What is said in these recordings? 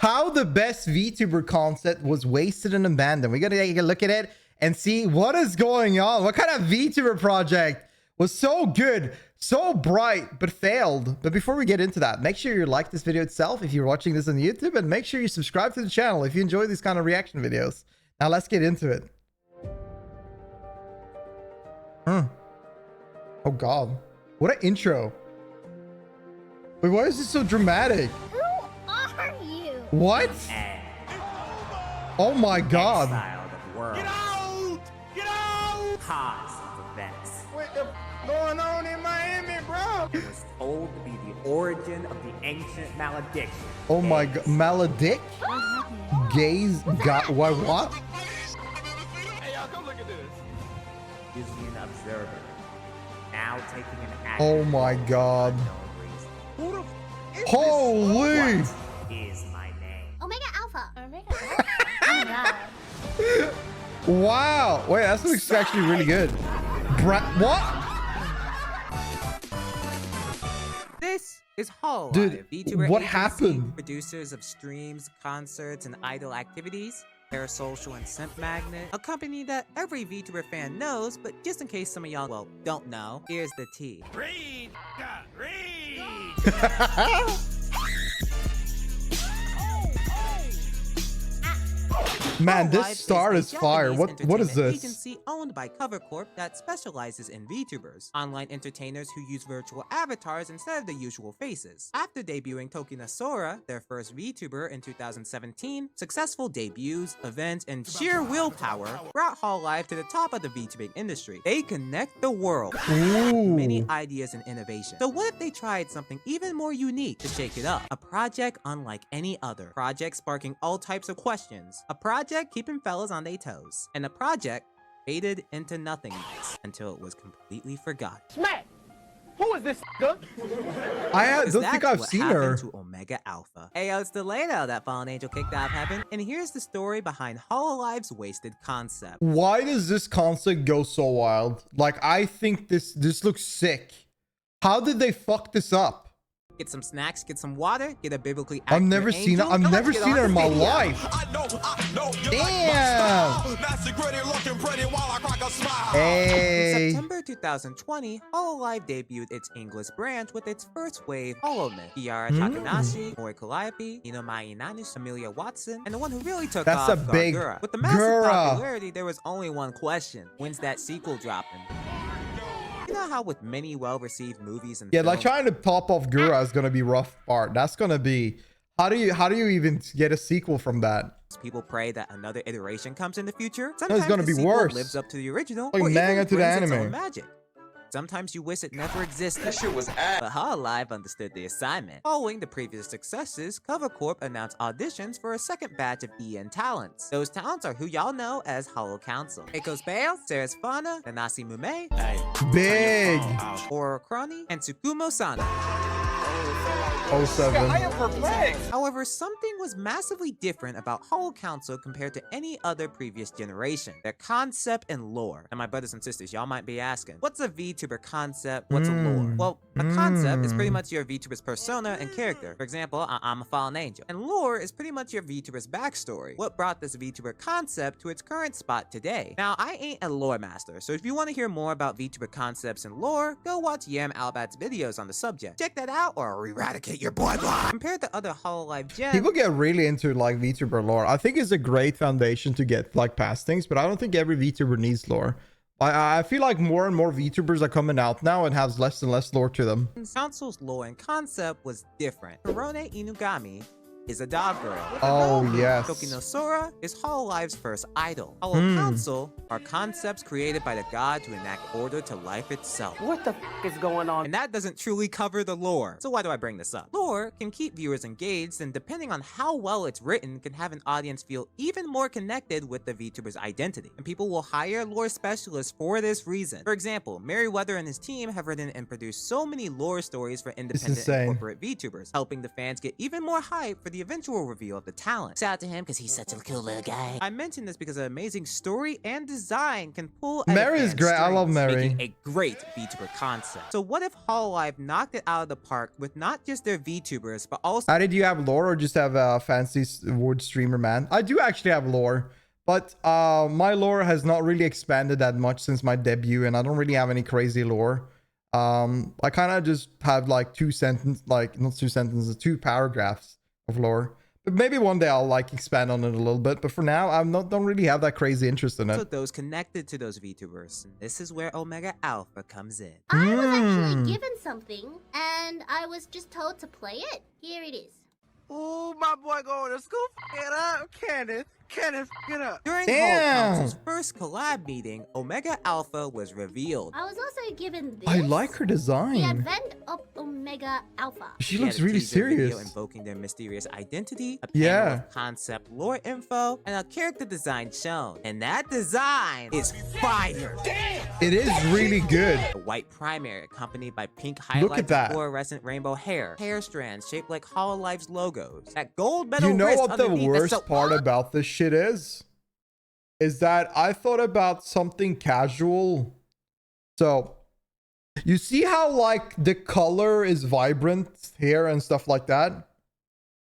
how the best VTuber concept was wasted and abandoned. We gotta take a look at it and see what is going on. What kind of VTuber project was so good, so bright, but failed? But before we get into that, make sure you like this video itself if you're watching this on YouTube, and make sure you subscribe to the channel if you enjoy these kind of reaction videos. Now let's get into it. Oh God, what an intro. Wait, why is this so dramatic? Who are you? What? Oh my God. Get out! Get out! Cause of events. What the going on in Miami, bro? It was told to be the origin of the ancient malediction. Oh my God, maledict? Gaze got what? Hey, y'all, come look at this. Is an observer. Now taking an action. Oh my God. Who the f is Holy! this? What is my name? Omega Alpha. Omega Alpha? Oh my God. Wow. Wait, that looks actually really good. What? This is Hololive, Dude, VTuber what agency, happened? Producers of streams, concerts, and idol activities. Parasocial and Simp Magnet, a company that every VTuber fan knows, but just in case some of y'all, well, don't know, here's the tea. Read! Read! Man, Hololive this star a is fire. Japanese What is entertainment this? Agency owned by Cover Corp that specializes in VTubers, online entertainers who use virtual avatars instead of the usual faces. After debuting Tokina Sora, their first VTuber in 2017, successful debuts, events, and sheer willpower brought Hololive to the top of the VTubing industry. They connect the world. Ooh. Many ideas and innovation. So what if they tried something even more unique to shake it up? A project unlike any other. Project sparking all types of questions. A project keeping fellas on their toes. And a project faded into nothingness until it was completely forgotten. Smack! Who is this I Because don't think that's I've what seen happened her. to Omega Alpha. Hey, yo, it's Taledo, that fallen angel kicked out of heaven. And here's the story behind Hololive's wasted concept. Why does this concept go so wild? Like, I think this looks sick. How did they fuck this up? Get some snacks, get some water, get a biblically I've accurate never seen it. angel, I've and never let's get seen on her in the my video. life. Damn. In Hey. September 2020, Hololive debuted its English branch with its first wave Holomyth. Kiara Takanashi, Mori Calliope, Ino Mainanish, Amelia Watson, and the one who really took That's off, a big Gargura. With the massive Gura. popularity, there was only one question. When's that sequel dropping? You know how with many well-received movies and Yeah, like films, trying to pop off Gura is gonna be rough part. That's gonna be how do you even get a sequel from that? people pray that another iteration comes in the future. it's Sometimes gonna the be sequel worse. lives up to the original, Like or manga even to the brings its anime. own magic. Sometimes you wish it never existed. That shit was ass. But Hololive understood the assignment. Following the previous successes, Cover Corp announced auditions for a second batch of EN talents. Those talents are who y'all know as Holo Council. Eikos Bale, Ceres Fauna, Nanasi Mume, Big. Oro Crony, and Tsukumo Sana. 07. I am perplexed. However, something was massively different about Holo Council compared to any other previous generation. Their concept and lore. And my brothers and sisters, y'all might be asking, what's a VTuber concept? What's a lore? Well, a concept is pretty much your VTuber's persona and character. For example, I'm a fallen angel. And lore is pretty much your VTuber's backstory. What brought this VTuber concept to its current spot today? Now, I ain't a lore master, so if you want to hear more about VTuber concepts and lore, go watch Yam Albat's videos on the subject. Check that out or eradicate your bloodline. Compared to other Hololive gems, People get really into like VTuber lore. I think it's a great foundation to get like past things, but I don't think every VTuber needs lore. I feel like more and more VTubers are coming out now and has less and less lore to them. Council's lore and concept was different. Korone Inugami is a dog girl. Oh, yes. Tokino Sora is Hololive's first idol. Holo Council are concepts created by the god to enact order to life itself. What the f is going on? And that doesn't truly cover the lore. So why do I bring this up? Lore can keep viewers engaged, and depending on how well it's written, can have an audience feel even more connected with the VTuber's identity. And people will hire lore specialists for this reason. For example, Merriweather and his team have written and produced so many lore stories for independent insane. and corporate VTubers, helping the fans get even more hype for the the eventual reveal of the talent. Shout out to him because he's such a cool little guy. I mention this because an amazing story and design can pull at Mary a is fan's great. I love strings, Mary. making a great VTuber concept. So what if Hololive knocked it out of the park with not just their VTubers, but also... How did you have lore or just have a fancy word streamer, man? I do actually have lore, but my lore has not really expanded that much since my debut, and I don't really have any crazy lore. I kind of just have like two paragraphs of lore. But maybe one day I'll like expand on it a little bit. But for now, don't really have that crazy interest in it. those connected to those VTubers. And this is where Omega Alpha comes in. I was actually given something, and I was just told to play it. Here it is. Ooh, my boy going to school. Get up, Kenneth. Kenneth, get up. During Damn. Hall Council's first collab meeting, Omega Alpha was revealed. I was also given this. I like her The design. Advent of Omega Alpha. She He looks had a really teaser video serious. invoking their mysterious identity, a panel Yeah. of concept lore info, and a character design shown. And that design is fire. It is really good. A white primary accompanied by pink Look highlights at that. and fluorescent rainbow hair strands shaped like Hololive's logos. That gold metal You know wrist what the underneath is worst so- part about this shit is? Is that I thought about something casual. So, you see how like the color is vibrant here and stuff like that?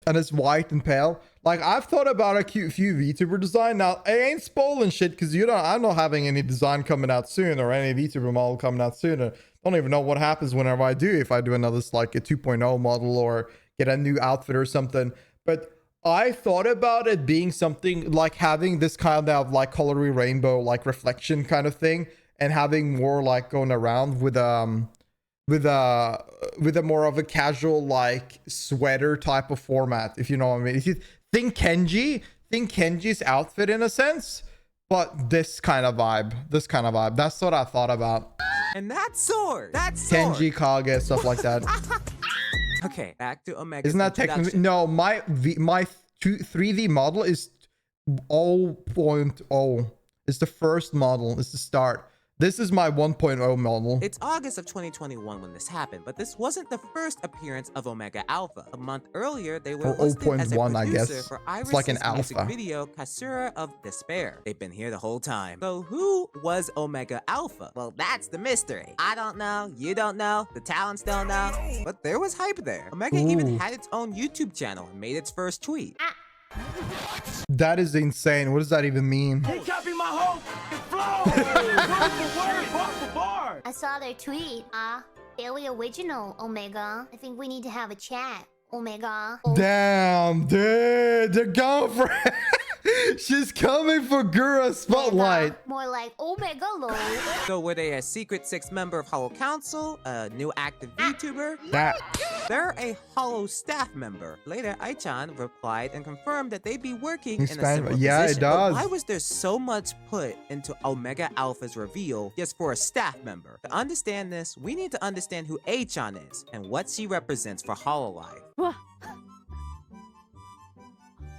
And it's white and pale. Like I've thought about a cute few VTuber design. Now, I ain't spoiling shit because I'm not having any design coming out soon or any VTuber model coming out soon. I don't even know what happens whenever I do, if I do another like a 2.0 model or get a new outfit or something. But I thought about it being something like having this kind of like colory rainbow, like reflection kind of thing, and having more like going around with a more of a casual like sweater type of format, if you know what I mean. If you think Kenji's outfit in a sense, but this kind of vibe. That's what I thought about. And that sword! Kenji, Kage, stuff like that. Okay, back to Omega. Isn't that technically? No, my 3D model is 0.0. It's the first model. It's the start. This is my 1.0 model. It's August of 2021 when this happened, but this wasn't the first appearance of Omega Alpha. A month earlier, they were Or listed as a 0.1, I producer guess. for It's like an Iris' music alpha. video Kasura of Despair. They've been here the whole time. So who was Omega Alpha? Well, that's the mystery. I don't know, you don't know, the talents don't know, but there was hype there. Omega even Ooh. had its own YouTube channel and made its first tweet. That is insane. What does that even mean? They copy my whole flow. Word for word, bar for bar. I saw their tweet. Very original, Omega. I think we need to have a chat, Omega. Damn, dude, they're going for it. She's coming for Gura Spotlight. More like Omega lol. So were they a secret sixth member of Holo Council, a new active VTuber? That They're a Holo staff member. Later, Aichan replied and confirmed that they'd be working in a Expand- similar yeah, it position. But does. why was there so much put into Omega Alpha's reveal just for a staff member? To understand this, we need to understand who Aichan is and what she represents for Hololive.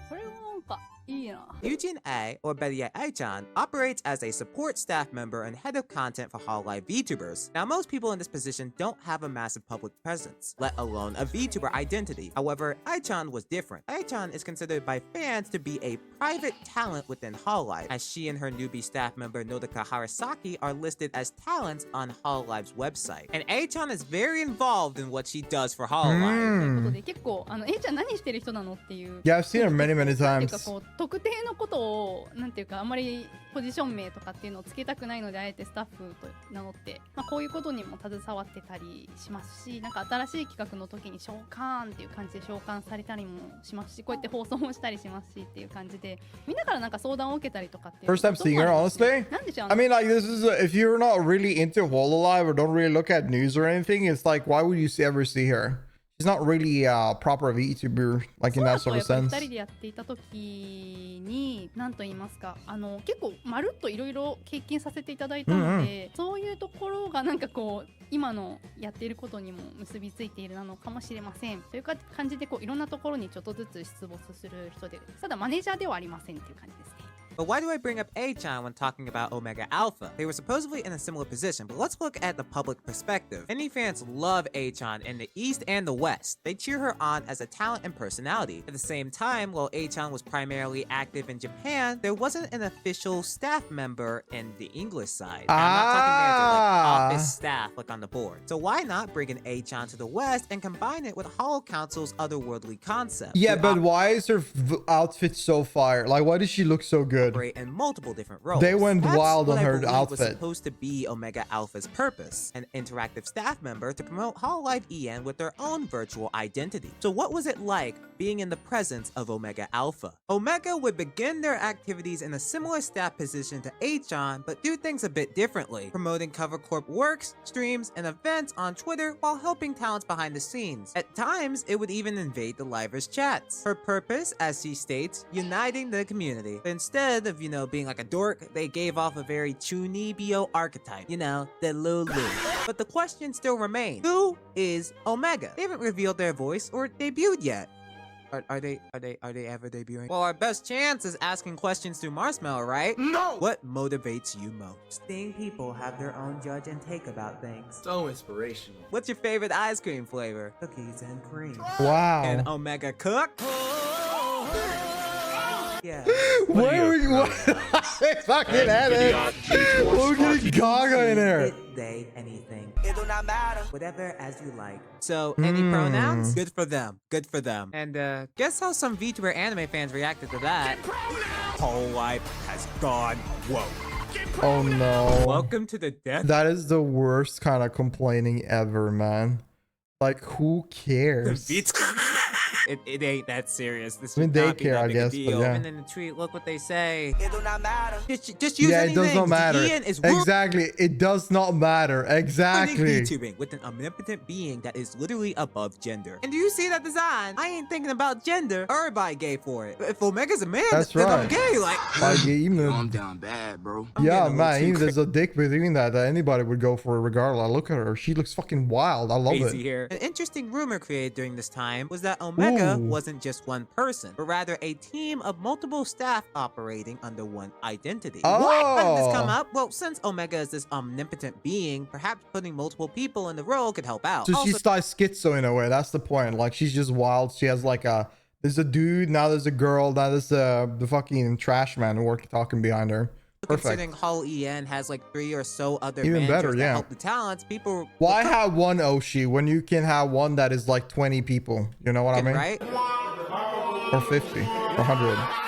これもなんかいいな。 Eugene A, or better yet Aichan, operates as a support staff member and head of content for Hololive VTubers. Now, most people in this position don't have a massive public presence, let alone a VTuber identity. However, Aichan was different. Aichan is considered by fans to be a private talent within Hololive, as she and her newbie staff member Nodaka Harasaki are listed as talents on Hololive's website. And Aichan is very involved in what she does for Hololive. ということで結構Aちゃん何してる人なのっていう Yeah, I've seen her many, many なんていう times. かこう特定のことをなんていうかあんまりポジション名とかっていうのをつけたくないのであえてスタッフと名乗って、こういうことにも携わってたりしますし、なんか新しい企画の時に召喚っていう感じで召喚されたりもしますし、こうやって放送もしたりしますしっていう感じで、みんなからなんか相談を受けたりとかっていう First time seeing her, honestly. なんでしょう I mean, like, this is if you're not really into Hololive or don't really look at news or anything, it's like, why would you ever see her? She's not really a proper VTuber, like in そうだ that と sort や of っぱり sense. 2人でやっていた時に何と言いますか結構まるっといろいろ経験させていただいたので、そういうところがなんかこう今のやっていることにも結びついているのかもしれませんというか感じでこういろんなところにちょっとずつ出没する人で、ただマネージャーではありませんっていう感じですね。But why do I bring up A-chan when talking about Omega Alpha? They were supposedly in a similar position, but let's look at the public perspective. Many fans love A-chan in the East and the West. They cheer her on as a talent and personality. At the same time, while A-chan was primarily active in Japan, there wasn't an official staff member in the English side. Now, I'm not talking manager, like office staff, like on the board. So why not bring an A-chan to the West and combine it with Holo Council's otherworldly concept? Yeah, but why is her outfit so fire? Like, why does she look so good? Operate in multiple different roles. They went That's wild what on I her believe outfit. was supposed to be Omega Alpha's purpose, an interactive staff member to promote Hololive EN with their own virtual identity. So what was it like being in the presence of Omega Alpha? Omega would begin their activities in a similar staff position to A-chan, but do things a bit differently, promoting Cover Corp works, streams, and events on Twitter while helping talents behind the scenes. At times, it would even invade the livers' chats. Her purpose, as she states, uniting the community. But instead of, being like a dork, they gave off a very Chunibyo archetype, the Lulu. But the question still remains, who is Omega? They haven't revealed their voice or debuted yet. Are they ever debuting? Well, our best chance is asking questions through Marshmallow, right? No! What motivates you most? Seeing people have their own judge and take about things. So inspirational. What's your favorite ice cream flavor? Cookies and cream. Wow. Can Omega cook? Yeah. Where are you? Fucking edit. Look at Gaga in there. It, they, anything. It do not matter. Whatever as you like. So, any pronouns? Good for them. Good for them. And guess how some VTuber anime fans reacted to that? Hololive has gone woke. Oh no. Welcome to the death. That is the worst kind of complaining ever, man. Like, who cares? It ain't that serious. This I mean, would they not be care, that I big a guess, but deal. yeah. And then the tweet, look what they say. It do not matter. Just use Yeah, anything. it does not matter. Ian is Exactly. It does not matter. Exactly. VTubing with an omnipotent being that is literally above gender. And do you see that design? I ain't thinking about gender. Everybody gay for it. If Omega's a man, That's then I'm right. gay. Like, Like, even I'm down bad, bro. yeah, man, even there's a dick between that anybody would go for it regardless. Look at her. She looks fucking wild. I love crazy it. here. An interesting rumor created during this time was that Omega Ooh. wasn't just one person, but rather a team of multiple staff operating under one identity. Oh. What? How did this come up? Well, since Omega is this omnipotent being, perhaps putting multiple people in the role could help out. So Also, she's like schizo in a way. That's the point. Like, she's just wild. She has like there's a dude, now there's a girl, now there's the fucking trash man talking behind her. considering Perfect. Hol En has like 3 or so other Even managers better, that yeah. help the talents, people Why have one Oshi when you can have one that is like 20 people? You know what I mean? right? Or 50 or 100.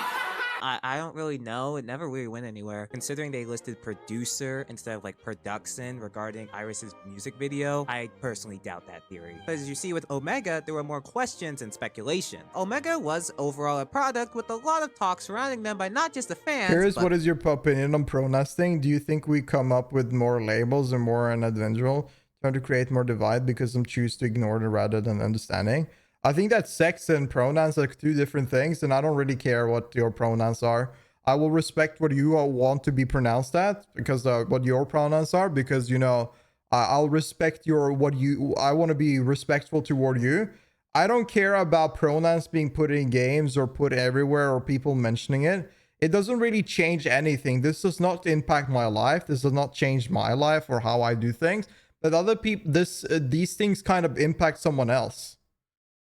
I don't really know. It never really went anywhere. Considering they listed producer instead of like production regarding Iris's music video, I personally doubt that theory. But as you see with Omega, there were more questions and speculation. Omega was overall a product with a lot of talk surrounding them by not just the fans, Here's but what is your opinion on pronouns thing? Do you think we come up with more labels and more an individual trying to create more divide because some choose to ignore it rather than understanding? I think that sex and pronouns are two different things, and I don't really care what your pronouns are. I will respect what you all want to be pronounced at, because what your pronouns are, because I'll respect I want to be respectful toward you. I don't care about pronouns being put in games or put everywhere or people mentioning it. It doesn't really change anything. This does not impact my life. This does not change my life or how I do things. But other people, these things kind of impact someone else.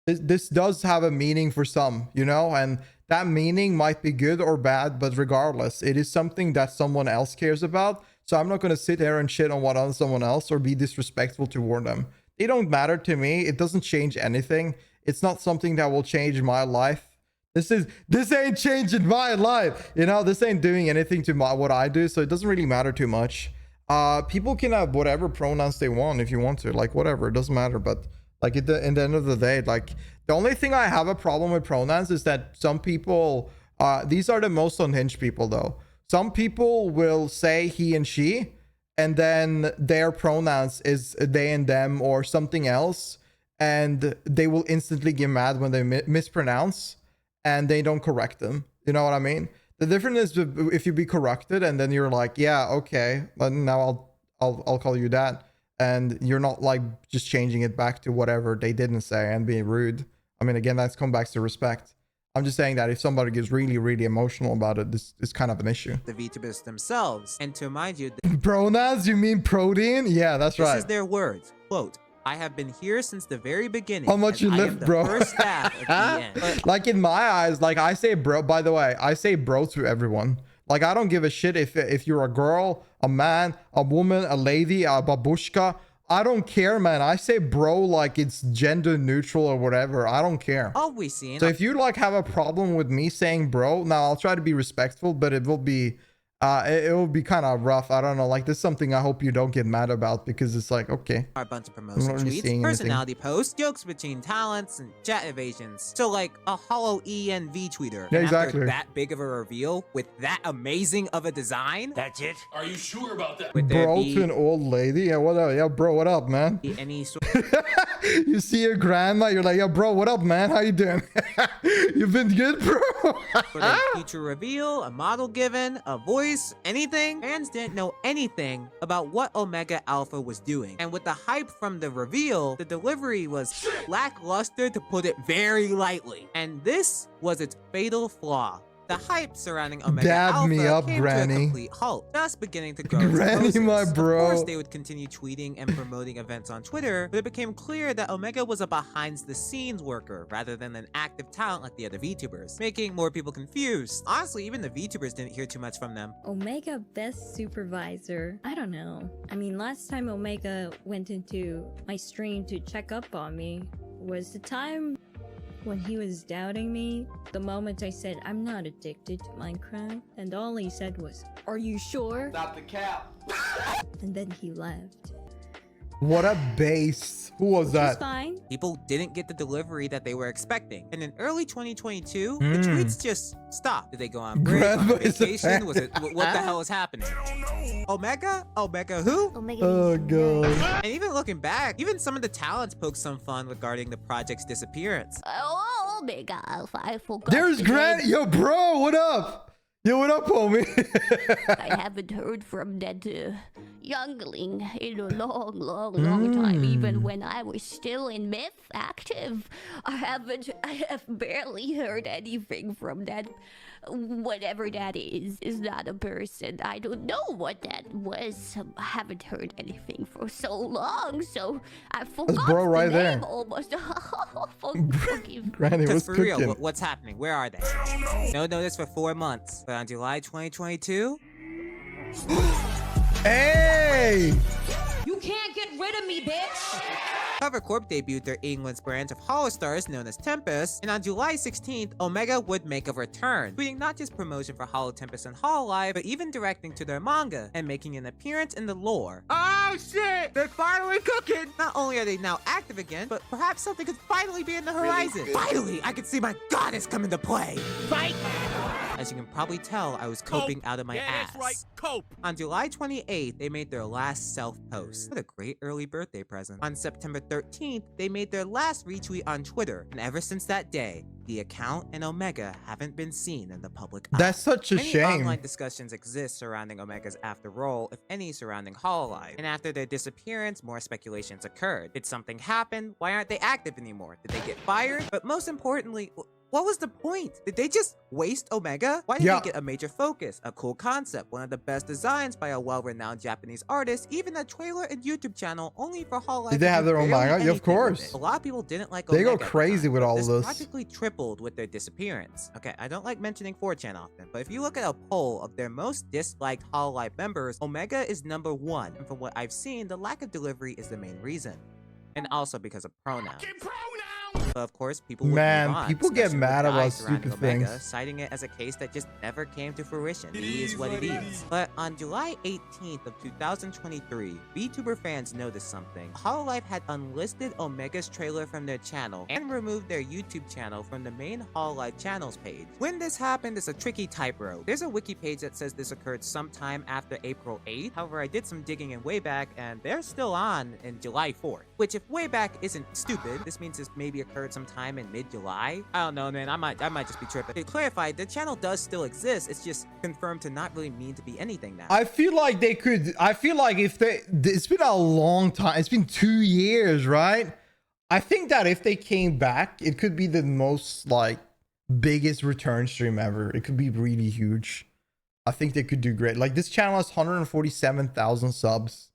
This does have a meaning for some, and that meaning might be good or bad, but regardless, it is something that someone else cares about. So I'm not going to sit here and shit on someone else or be disrespectful toward them. They don't matter to me. It doesn't change anything. It's not something that will change my life. This ain't changing my life. This ain't doing anything to what I do. So it doesn't really matter too much. People can have whatever pronouns they want if you want to, like whatever, it doesn't matter. But like in the end of the day, like the only thing I have a problem with pronouns is that some people, these are the most unhinged people though. Some people will say he and she, and then their pronouns is they and them or something else, and they will instantly get mad when they mispronounce and they don't correct them. You know what I mean? The difference is if you be corrected and then you're like, yeah, okay, but now I'll call you that. And you're not like just changing it back to whatever they didn't say and being rude. I mean, again, that's come back to respect. I'm just saying that if somebody gets really, really emotional about it, this is kind of an issue. the VTubers themselves. And to remind you, Pronouns? You mean protein? Yeah, that's this right. is their words. Quote, I have been here since the very beginning. How much and you I lift, am the bro? first staff at the end. But Like in my eyes, like I say bro, by the way, I say bro to everyone. Like I don't give a shit if you're a girl, a man, a woman, a lady, a babushka. I don't care, man. I say bro like it's gender neutral or whatever. I don't care. all we've seen So if you like have a problem with me saying bro, now I'll try to be respectful, but it will be it will be kind of rough. I don't know. Like this is something I hope you don't get mad about, because it's like, okay. are a bunch of promotion not really tweets, seeing anything. personality posts, jokes between talents, and chat evasions. So like a hollow ENV tweeter. Yeah, And after exactly. that big of a reveal with that amazing of a design, That's it? Are you sure about that? would there Bro be to an old lady? Yeah, what up? Yeah, bro, what up, man? any sort You see your grandma, you're like, yo, bro, what up, man? How you doing? You've been good, bro? of future reveal, a model given, a voice, anything? Fans didn't know anything about what Omega Alpha was doing. And with the hype from the reveal, the delivery was lackluster, to put it very lightly. And this was its fatal flaw. The hype surrounding Omega Dab Alpha me up, came Granny. to a complete halt, just beginning to grow its Granny, roses. my bro. Of course, they would continue tweeting and promoting events on Twitter, but it became clear that Omega was a behind-the-scenes worker rather than an active talent like the other VTubers, making more people confused. Honestly, even the VTubers didn't hear too much from them. Omega best supervisor. I don't know. I mean, last time Omega went into my stream to check up on me was the time when he was doubting me. The moment I said I'm not addicted to Minecraft, and all he said was, "Are you sure?" Stop the cap. And then he left. What a base. Who was Which is that? fine. People didn't get the delivery that they were expecting. And in early 2022, the Hmm. tweets just stopped. Did they go on break, on Grandma is a vacation? fan. Was it, what the hell is happening? Omega? Omega who? Omega Oh, is God. nice. And even looking back, even some of the talents poked some fun regarding the project's disappearance. Oh, Omega Alpha, I forgot. There's the Granny. name. Yo, bro, what up? Yo, what up, homie? I haven't heard from that youngling in a long time. Even when I was still in myth active, I have barely heard anything from that. Whatever that is not a person. I don't know what that was. I haven't heard anything for so long, so I forgot bro the right name there. almost. Forgive me. Granny Because was for real, cooking. what's happening? Where are they? No notice for 4 months. But on July 2022, Hey! You can't get rid of me, bitch! Cover Corp debuted their England's branch of Holostars known as Tempest, and on July 16th, Omega would make a return, tweeting not just promotion for Holo Tempest and Hololive, but even directing to their manga and making an appearance in the lore. Oh shit! They're finally cooking! Not only are they now active again, but perhaps something could finally be in the horizon. Finally, I could see my goddess come into play. Fight! As you can probably tell, I was coping out of my ass. That's right, cope! On July 28th, they made their last self-post. What a great early birthday present. On September 13th, they made their last retweet on Twitter, and ever since that day, the account and Omega haven't been seen in the public eye. That's such a Many shame. online discussions exist surrounding Omega's after role, if any surrounding Hololive. And after their disappearance, more speculations occurred. Did something happen? Why aren't they active anymore? Did they get fired? But most importantly, what was the point? Did they just waste Omega? Why didn't Yeah. they get a major focus, a cool concept, one of the best designs by a well-renowned Japanese artist, even a trailer and YouTube channel only for Hololive? Did they have their own manga? Yeah, of course. A lot of people didn't like They Omega go at the crazy time. with all This this. practically tripled with their disappearance. Okay, I don't like mentioning 4chan often, but if you look at a poll of their most disliked Hololive members, Omega is number 1, and from what I've seen, the lack of delivery is the main reason. And also because of pronouns. But of course, people would Man, move on, people get especially mad with about guys surrounding stupid Omega, things. citing it as a case that just never came to fruition. It is what it is. But on July 18th of 2023, VTuber fans noticed something. Hololive had unlisted Omega's trailer from their channel and removed their YouTube channel from the main Hololive channels page. When this happened, it's a tricky tightrope. There's a wiki page that says this occurred sometime after April 8th. However, I did some digging in Wayback, and they're still on in July 4th. Which, if Wayback isn't stupid, this means this maybe occurred sometime in mid-July. I don't know, man. I might just be tripping. To clarify, the channel does still exist. It's just confirmed to not really mean to be anything now. I feel like they could. I feel like if they. It's been a long time. It's been 2 years, right? I think that if they came back, it could be the most like biggest return stream ever. It could be really huge. I think they could do great. Like, this channel has 147,000 subs.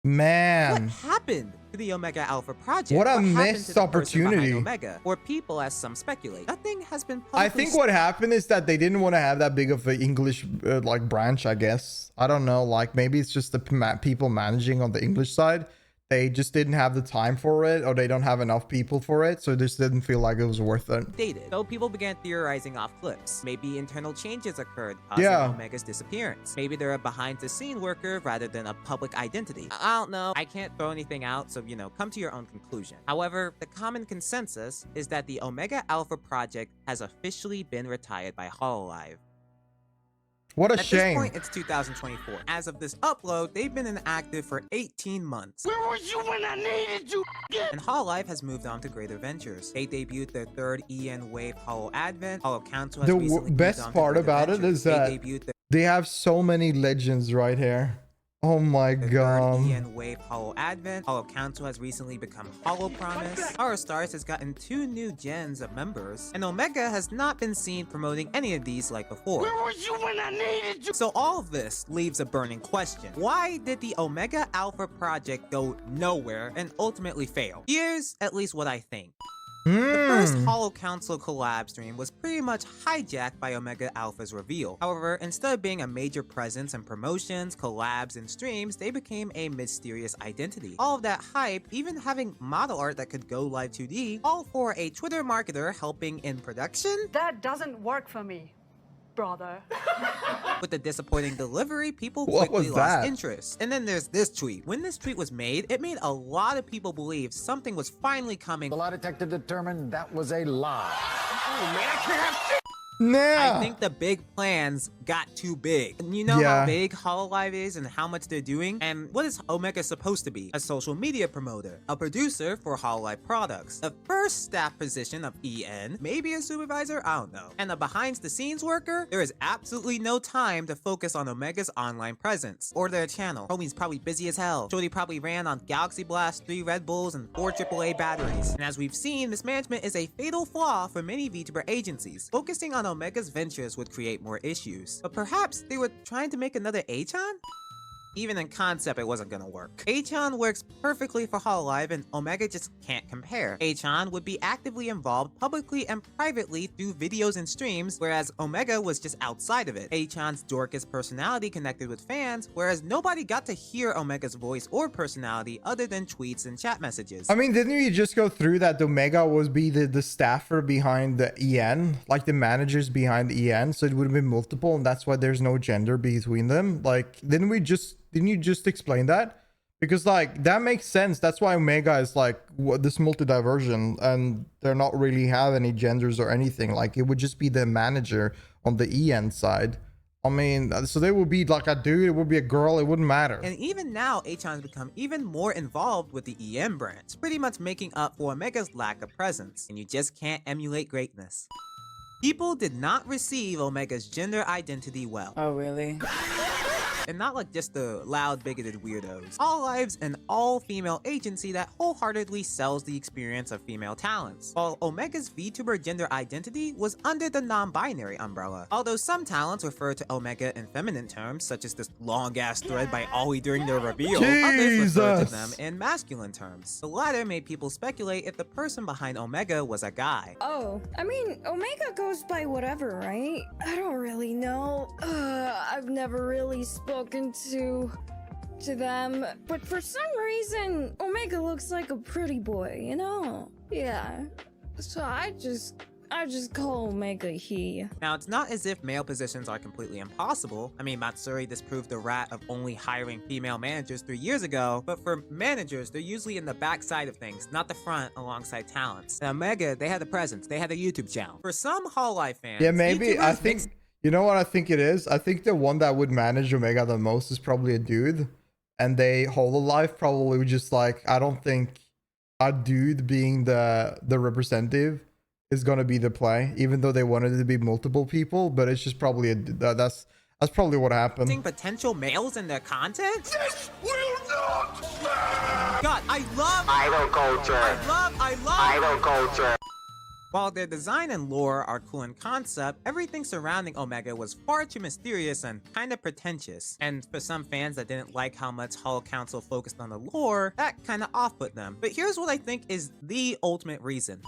Man, What happened to the Omega Alpha project? What a happened to missed the person behind opportunity. Omega, or people, as some speculate. Nothing has been I publicly think what happened is that they didn't want to have that big of an English like branch, I guess. I don't know. Like, maybe it's just the people managing on the English side. They just didn't have the time for it, or they don't have enough people for it, so it just didn't feel like it was worth it. dated. So people began theorizing off clips. Maybe internal changes occurred, causing Yeah. Omega's disappearance. Maybe they're a behind-the-scene worker rather than a public identity. I don't know. I can't throw anything out, so, come to your own conclusion. However, the common consensus is that the Omega Alpha project has officially been retired by Hololive. What a At this shame. point, it's 2024. As of this upload, they've been inactive for 18 months. Where was you when I needed you? And Hololive has moved on to greater ventures. They debuted their third EN Wave Holo Advent. Holo Council has The recently best moved on to part greater about it ventures. is that they debuted their They have so many legends right here. Oh my third god. EN Wave Holo Advent. Holo Council has recently become Holo Promise. Horror Stars has gotten 2 new gens of members. And Omega has not been seen promoting any of these like before. Where was you when I needed you? So all of this leaves a burning question. Why did the Omega Alpha project go nowhere and ultimately fail? Here's at least what I think. The first Holo Council collab stream was pretty much hijacked by Omega Alpha's reveal. However, instead of being a major presence in promotions, collabs, and streams, they became a mysterious identity. All of that hype, even having model art that could go live 2D, all for a Twitter marketer helping in production? That doesn't work for me, brother. With the disappointing delivery, people What quickly was lost that? interest. And then there's this tweet. When this tweet was made, it made a lot of people believe something was finally coming. The lie detector determined that was a lie. Oh man, I can't have Yeah. I think the big plans got too big. And you know Yeah. how big Hololive is and how much they're doing? And what is Omega supposed to be? A social media promoter, a producer for Hololive products, the first staff position of EN, maybe a supervisor, I don't know, and a behind-the-scenes worker? There is absolutely no time to focus on Omega's online presence or their channel. Homie's probably busy as hell. Shorty probably ran on Galaxy Blast, 3 Red Bulls, and 4 AAA batteries. And as we've seen, mismanagement is a fatal flaw for many VTuber agencies. Focusing on Omega's ventures would create more issues. But perhaps they were trying to make another Achan? Even in concept, it wasn't gonna work. Achan works perfectly for Hololive, and Omega just can't compare. Achan would be actively involved publicly and privately through videos and streams, whereas Omega was just outside of it. Achan's Dorcas personality connected with fans, whereas nobody got to hear Omega's voice or personality other than tweets and chat messages. I mean, didn't you just go through that Omega was be the staffer behind the EN, like the managers behind the EN, so it would have been multiple, and that's why there's no gender between them? Like, didn't you just explain that? Because like that makes sense. That's why Omega is like this multi-diversion, and they're not really have any genders or anything. Like, it would just be the manager on the EN side. I mean, so they would be like a dude, it would be a girl, it wouldn't matter. And even now, Achan's become even more involved with the EM branch, pretty much making up for Omega's lack of presence. And you just can't emulate greatness. People did not receive Omega's gender identity well. Oh, really? And not like just the loud, bigoted weirdos. Hololive's an all-female agency that wholeheartedly sells the experience of female talents, while Omega's VTuber gender identity was under the non-binary umbrella. Although some talents refer to Omega in feminine terms, such as this long-ass thread by Ollie during their reveal, others refer to them in masculine terms. The latter made people speculate if the person behind Omega was a guy. Oh, I mean, Omega goes by whatever, right? I don't really know. I've never really spoken to them, but for some reason, Omega looks like a pretty boy, you know? Yeah. So I just call Omega he. Now, it's not as if male positions are completely impossible. I mean, Matsuri disproved the rat of only hiring female managers 3 years ago, but for managers, they're usually in the backside of things, not the front alongside talents. Now, Omega, they had a presence, they had a YouTube channel. For some Hololive fans, Yeah, maybe. I YouTubers think, you know what I think it is? I think the one that would manage Omega the most is probably a dude. And they, Hololive probably would just like, I don't think a dude being the representative is going to be the play, even though they wanted it to be multiple people, but it's just probably that's probably what happened. seeing potential males in their content? This will not God, I love idol culture. I love Idol culture. While their design and lore are cool in concept, everything surrounding Omega was far too mysterious and kinda pretentious. And for some fans that didn't like how much Holo Council focused on the lore, that kinda off-put them. But here's what I think is the ultimate reason.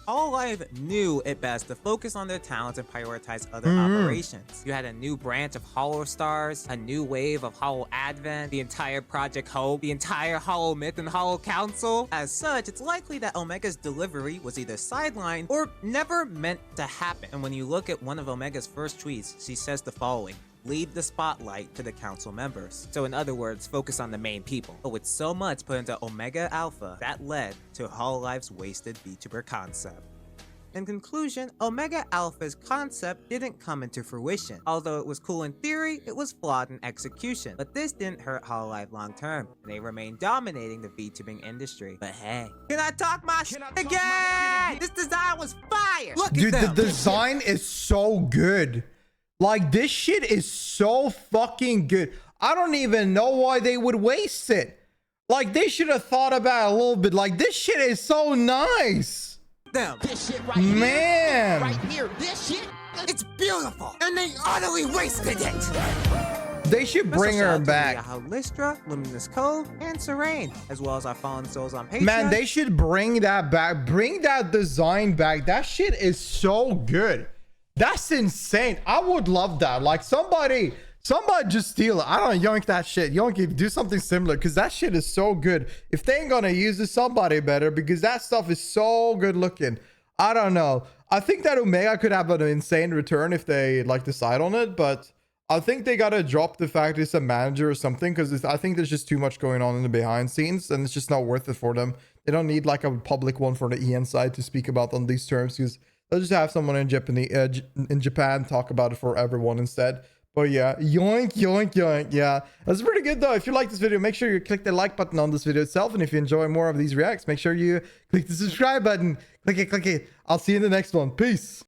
Hololive knew it best to focus on their talents and prioritize other operations. You had a new branch of Holo Stars, a new wave of Holo Advent, the entire Project Hope, the entire Holo Myth and Holo Council. As such, it's likely that Omega's delivery was either sidelined or never meant to happen. And when you look at one of Omega's first tweets, she says the following: leave the spotlight to the council members. So in other words, focus on the main people. But with so much put into Omega Alpha, that led to Hololive's wasted VTuber concept. In conclusion, Omega Alpha's concept didn't come into fruition. Although it was cool in theory, it was flawed in execution. But this didn't hurt Hololive long term, and they remained dominating the VTubing industry. But hey, can I talk my shit again? This design was fire! Look Dude, at them! the design is so good. Like, this shit is so fucking good. I don't even know why they would waste it. Like, they should have thought about it a little bit. Like, this shit is so nice. This shit right Man. here, right here, this shit, it's beautiful, and they utterly wasted it. They should bring her back. Lystra, Luminous Cove, and Serene, as well as our fallen souls on Patreon. Man, they should bring that back. Bring that design back. That shit is so good. That's insane. I would love that. Like, somebody just steal it. I don't know, yoink that shit. Yoink it, do something similar, because that shit is so good. If they ain't gonna use it, somebody better, because that stuff is so good looking. I don't know. I think that Omega could have an insane return if they like decide on it, but I think they gotta drop the fact it's a manager or something, because I think there's just too much going on in the behind scenes, and it's just not worth it for them. They don't need like a public one for the EN side to speak about on these terms, because they'll just have someone in Japan talk about it for everyone instead. But yeah, yoink, yoink, yoink. Yeah, that's pretty good though. If you like this video, make sure you click the like button on this video itself. And if you enjoy more of these reacts, make sure you click the subscribe button. Click it, click it. I'll see you in the next one. Peace.